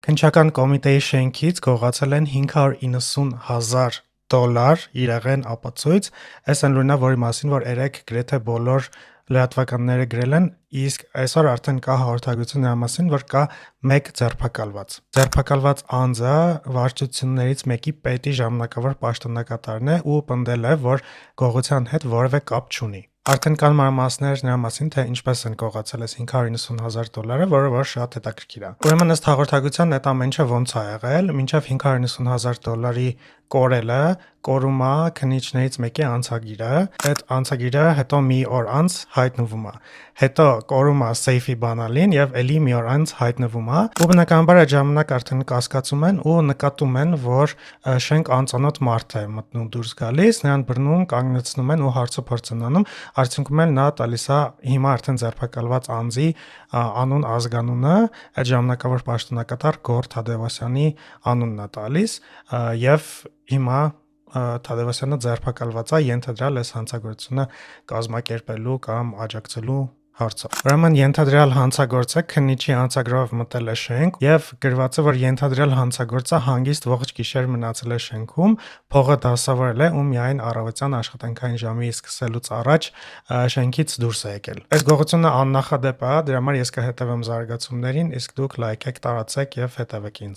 Քննչական կոմիտեի շենքից գողացել են $590,000 իրեղեն ապացույց։ Այս այն լուրն է, որի մասին որ երեկ գրեթե բոլոր լրատվականները գրել են, իսկ այսօր արդեն կա հաղորդագրություն նրա մասին, որ կա մեկ ձերբակալված։ Ձերբակալված անձը վարչություններից մեկի պետի ժամանակավոր պաշտոնակատարն է ու պնդել է, որ գողության հետ որևէ կապ չունի։ Արդեն կան մանրամասներ նրա մասին, թե ինչպես են գողացել այս $590,000, որը որ շատ հետաքրքիր է։ Ուրեմն ըստ հաղորդագրության այդ ամեն ինչը ոնց է եղել, մինչև $590,000 կորելը կորում է քննիչներից մեկի անցագիրը, այդ անցագիրը հետո մի օր անց հայտնվում է, հետո կորում է սեյֆի բանալին եւ ելի մի օր անց հայտնվում է, ու բնականաբար այդ ժամանակ արդեն կասկածում են ու նկատում են, որ շենք անծանոթ մարդ է մտնում դուրս գալիս, նրան բռնում, կանգնեցնում են ու հարցուփորձ են անում, արդյունքում էլ նա տալիս է հիմա արդեն ձերբակալված անձի անուն ազգանունը, այդ ժամանակավոր պաշտոնակատար Գոռ Թադևոսյանի անունն է տալիս եւ հիմա Թադևոսյանը ձերբակալված է ենթադրյալ այս հանցագործությունը կազմակերպելու կամ աջակցելու հարցով։ Ուրեմն ենթադրյալ հանցագործը քննիչի անցագրով մտել է շենք եւ գրված է, որ ենթադրյալ հանցագործը հանգիստ ողջ գիշեր մնացել է շենքում, փողը դասավորել է ու միայն առավոտյան աշխատանքային ժամի սկսելուց առաջ շենքից դուրս է եկել։ Այս գողությունը աննախադեպ է, դրա համար ես կհետևեմ զարգացումներին, իսկ դուք լայքեք, տարածեք եւ հետևեք ինձ։